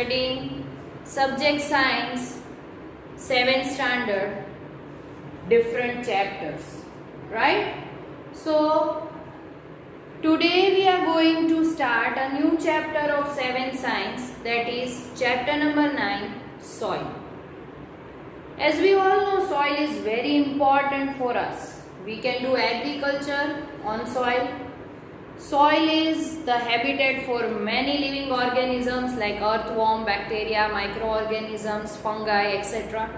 studying subject science 7th standard, different chapters, right? So today we are going to start a new chapter of 7th science, that is chapter number 9, soil. As we all know, soil is very important for us. We can do agriculture on soil. Soil is the habitat for many living organisms like earthworm, bacteria, microorganisms, fungi, etc.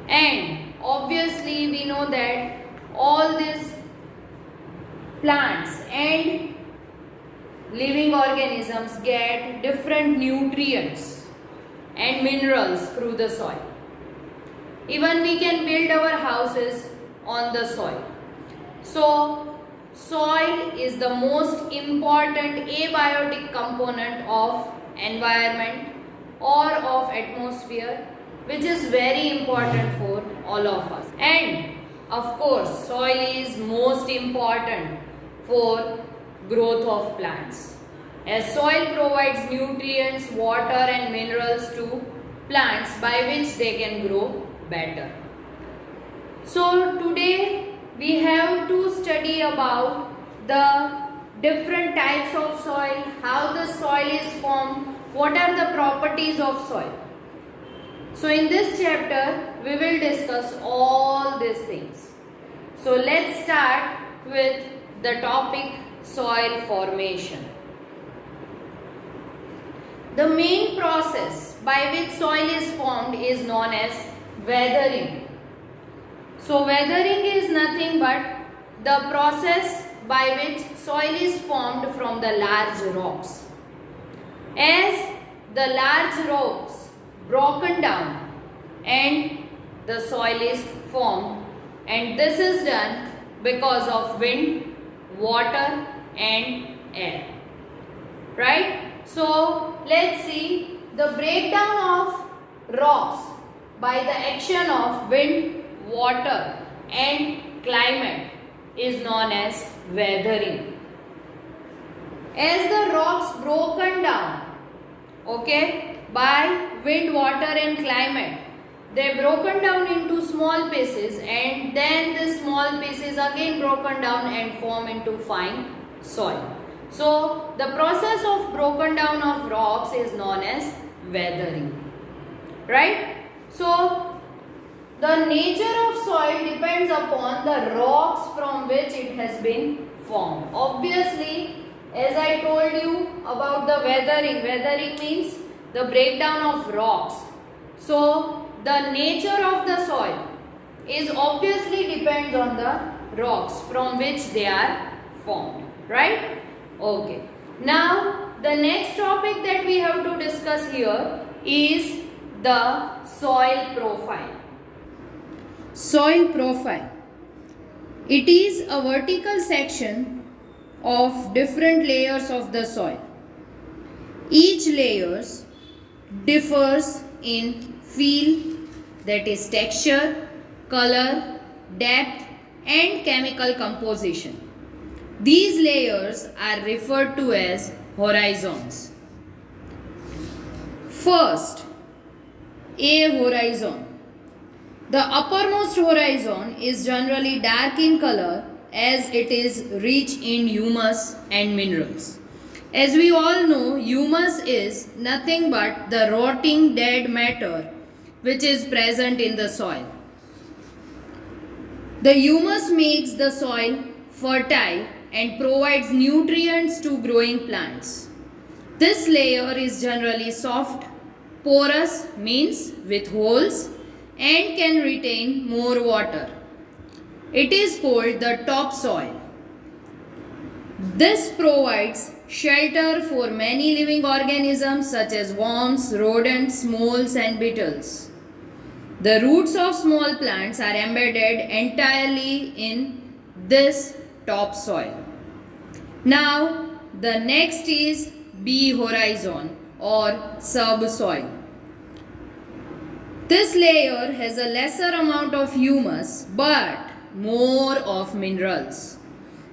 And obviously we know that all these plants and living organisms get different nutrients and minerals through the soil. Even we can build our houses on the soil. So soil is the most important abiotic component of environment or of atmosphere, which is very important for all of us. And of course, soil is most important for growth of plants, as soil provides nutrients, water and minerals to plants by which they can grow better. So today we have to study about the different types of soil, how the soil is formed, what are the properties of soil. So in this chapter we will discuss all these things. So let's start with the topic soil formation. The main process by which soil is formed is known as weathering. So weathering is nothing but the process by which soil is formed from the large rocks. As the large rocks broken down and the soil is formed, and this is done because of wind, water and air. Right? So let's see the breakdown of rocks by the action of wind, water and climate is known as weathering. As the rocks broken down, by wind, water and climate, they broken down into small pieces, and then the small pieces again broken down and form into fine soil. So the process of broken down of rocks is known as weathering. Right? So the nature of soil depends upon the rocks from which it has been formed. Obviously, as I told you about the weathering means the breakdown of rocks. So the nature of the soil is obviously depends on the rocks from which they are formed. Right? Okay. Now the next topic that we have to discuss here is the soil profile. Soil profile. It is a vertical section of different layers of the soil. Each layers differs in feel, that is texture, color, depth and chemical composition. These layers are referred to as horizons. First, a horizon. The uppermost horizon is generally dark in color as it is rich in humus and minerals. As we all know, humus is nothing but the rotting dead matter which is present in the soil. The humus makes the soil fertile and provides nutrients to growing plants. This layer is generally soft, porous means with holes, and can retain more water. It is called the topsoil. This provides shelter for many living organisms such as worms, rodents, moles and beetles. The roots of small plants are embedded entirely in this topsoil. Now the next is B horizon or subsoil. This layer has a lesser amount of humus but more of minerals.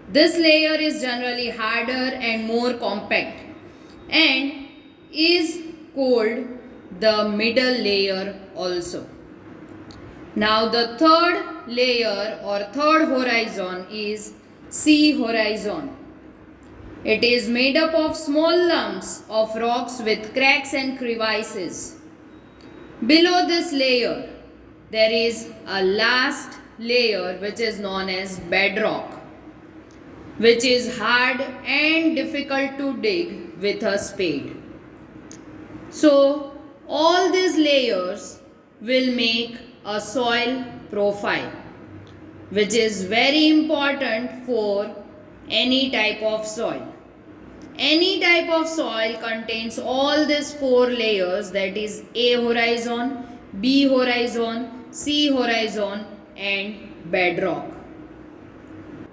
This layer is generally harder and more compact and is called the middle layer also. Now the third layer or third horizon is sea horizon. It is made up of small lumps of rocks with cracks and crevices. Below this layer, there is a last layer which is known as bedrock, which is hard and difficult to dig with a spade. So, all these layers will make a soil profile, which is very important for any type of soil. Any type of soil contains all these four layers, that is A horizon, B horizon, C horizon and bedrock.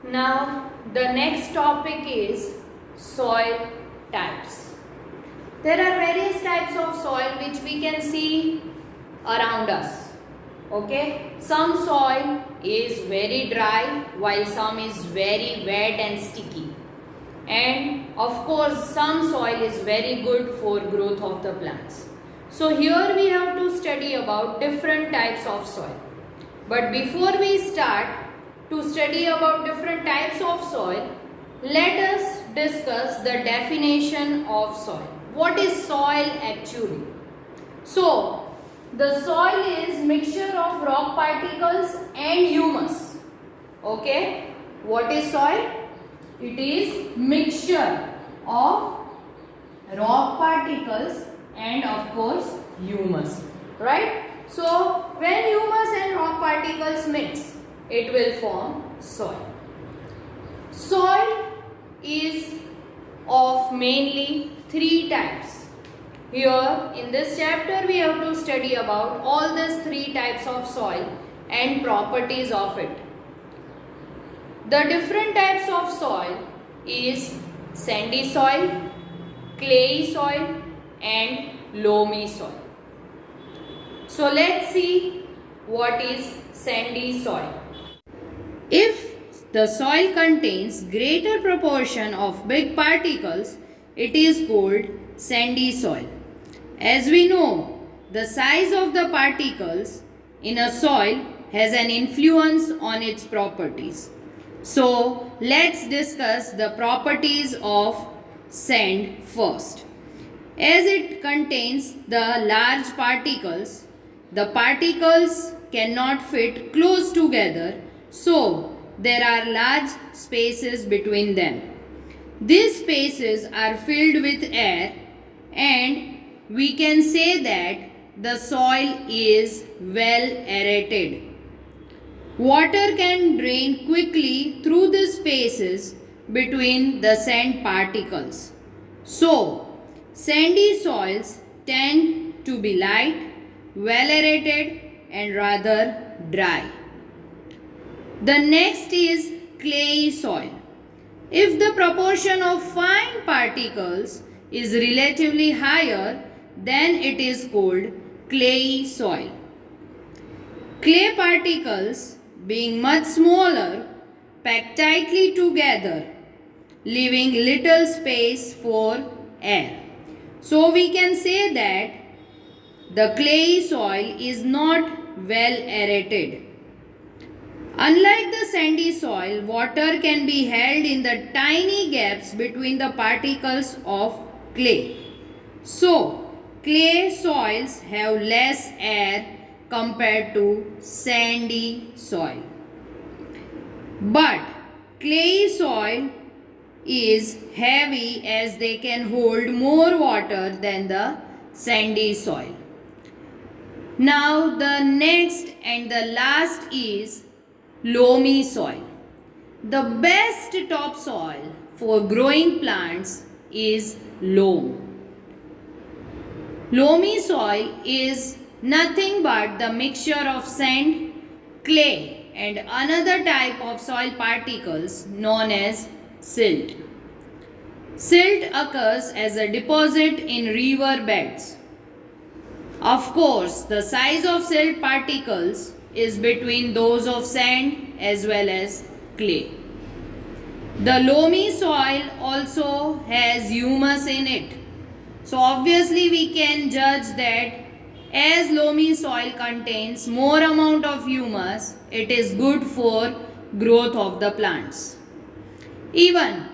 Now the next topic is soil types. There are various types of soil which we can see around us. Okay, some soil is very dry while some is very wet and sticky. And of course some soil is very good for growth of the plants. So here we have to study about different types of soil. But before we start to study about different types of soil, let us discuss the definition of soil. What is soil actually? So the soil is mixture of rock particles and humus. Okay, what is soil? It is mixture of rock particles and of course humus, right? So when humus and rock particles mix, it will form soil. Soil is of mainly three types. Here in this chapter we have to study about all these three types of soil and properties of it. The different types of soil is sandy soil, clayey soil and loamy soil. So let's see what is sandy soil. If the soil contains greater proportion of big particles, it is called sandy soil. As we know, the size of the particles in a soil has an influence on its properties. So let's discuss the properties of sand first. As it contains the large particles, the particles cannot fit close together, so there are large spaces between them. These spaces are filled with air and we can say that the soil is well aerated. Water can drain quickly through the spaces between the sand particles. So, sandy soils tend to be light, well aerated and rather dry. The next is clayey soil. If the proportion of fine particles is relatively higher, then it is called clayey soil. Clay particles, being much smaller, pack tightly together, leaving little space for air. So we can say that the clayey soil is not well aerated. Unlike the sandy soil, water can be held in the tiny gaps between the particles of clay. So, clay soils have less air compared to sandy soil. But clayey soil is heavy as they can hold more water than the sandy soil. Now the next and the last is loamy soil. The best topsoil for growing plants is loam. Loamy soil is nothing but the mixture of sand, clay and another type of soil particles known as silt. Silt occurs as a deposit in river beds. Of course, the size of silt particles is between those of sand as well as clay. The loamy soil also has humus in it. So obviously we can judge that as loamy soil contains more amount of humus, it is good for growth of the plants. Even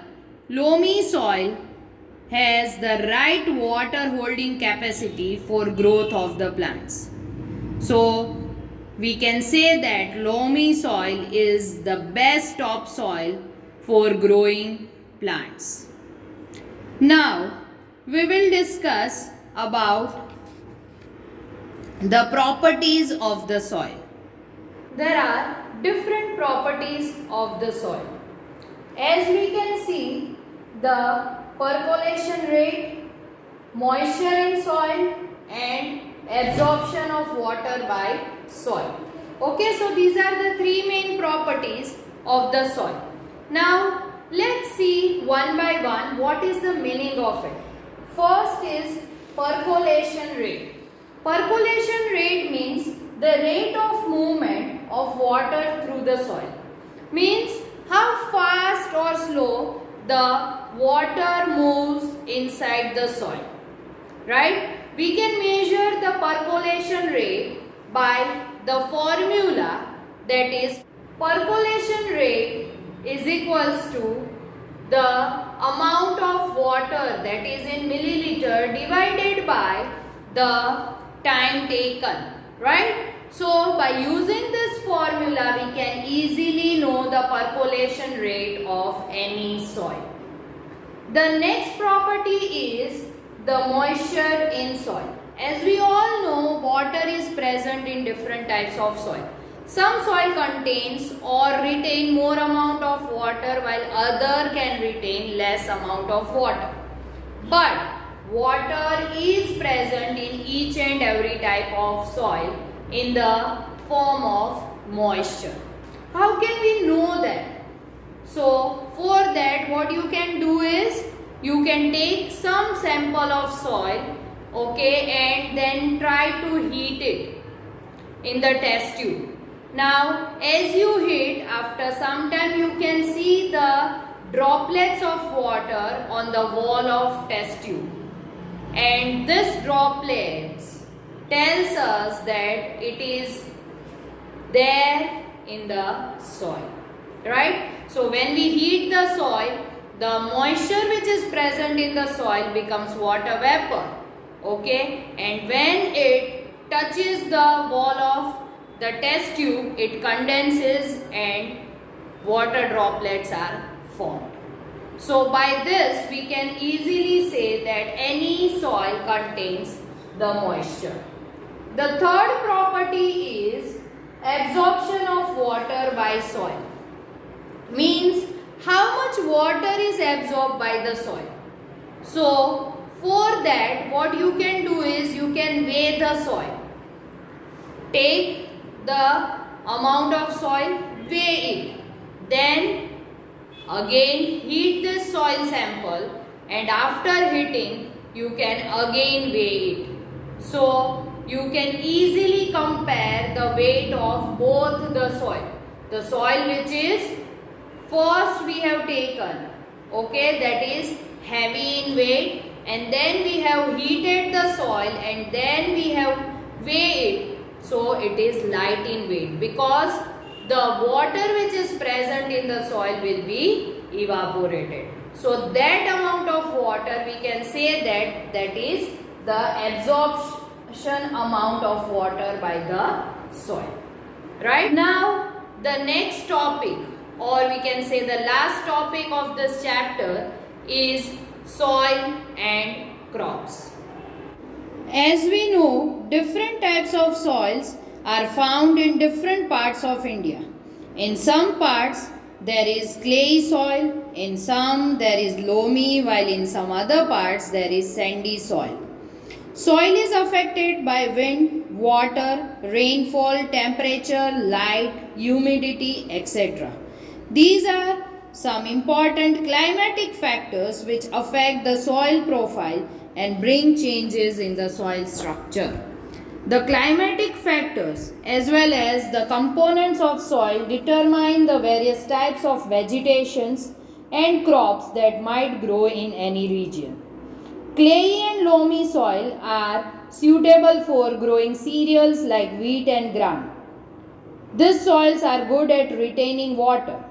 loamy soil has the right water holding capacity for growth of the plants. So we can say that loamy soil is the best topsoil for growing plants. Now we will discuss about the properties of the soil. There are different properties of the soil. As we can see, the percolation rate, moisture in soil and absorption of water by soil. Okay, so these are the three main properties of the soil. Now let's see one by one what is the meaning of it. First is percolation rate. Percolation rate means the rate of movement of water through the soil. Means how fast or slow the water moves inside the soil. Right? We can measure the percolation rate by the formula, that is percolation rate is equals to the amount of water, that is in milliliter, divided by the time taken, right? So by using this formula we can easily know the percolation rate of any soil. The next property is the moisture in soil. As we all know, water is present in different types of soil. Some soil contains or retain more amount of water while other can retain less amount of water. But water is present in each and every type of soil in the form of moisture. How can we know that? So for that what you can do is you can take some sample of soil, okay, and then try to heat it in the test tube. Now as you heat, after some time you can see the droplets of water on the wall of test tube. And this droplets tells us that it is there in the soil, right? So when we heat the soil, the moisture which is present in the soil becomes water vapor, okay? And when it touches the wall of the test tube, it condenses and water droplets are formed. So by this we can easily say that any soil contains the moisture. The third property is absorption of water by soil. Means how much water is absorbed by the soil. So for that what you can do is you can weigh the soil. Take the amount of soil, weigh it. Then again heat this soil sample, and after heating you can again weigh it. So you can easily compare the weight of both the soil. The soil which is first we have taken, okay, that is heavy in weight, and then we have heated the soil and then we have weighed it. So it is light in weight because the water which is present in the soil will be evaporated. So that amount of water we can say that is the absorption amount of water by the soil. Right? Now the next topic, or we can say the last topic of this chapter, is soil and crops. As we know, different types of soils are found in different parts of India. In some parts there is clay soil, in some there is loamy, while in some other parts there is sandy soil. Soil is affected by wind, water, rainfall, temperature, light, humidity, etc. These are some important climatic factors which affect the soil profile and bring changes in the soil structure. The climatic factors as well as the components of soil determine the various types of vegetations and crops that might grow in any region. Clayey and loamy soil are suitable for growing cereals like wheat and gram. These soils are good at retaining water.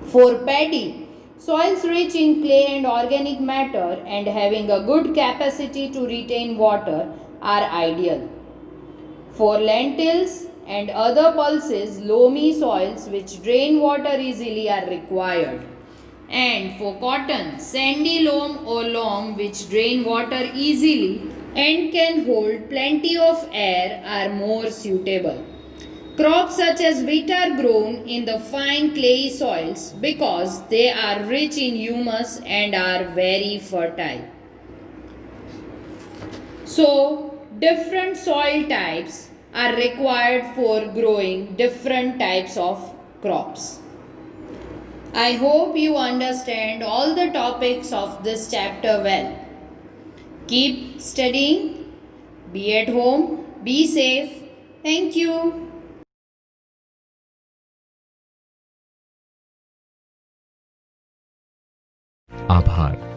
For paddy, soils rich in clay and organic matter and having a good capacity to retain water are ideal. For lentils and other pulses, loamy soils which drain water easily are required. And for cotton, sandy loam or loam which drain water easily and can hold plenty of air are more suitable. Crops such as wheat are grown in the fine clayey soils because they are rich in humus and are very fertile. So, different soil types are required for growing different types of crops. I hope you understand all the topics of this chapter well. Keep studying, be at home, be safe. Thank you. आभार।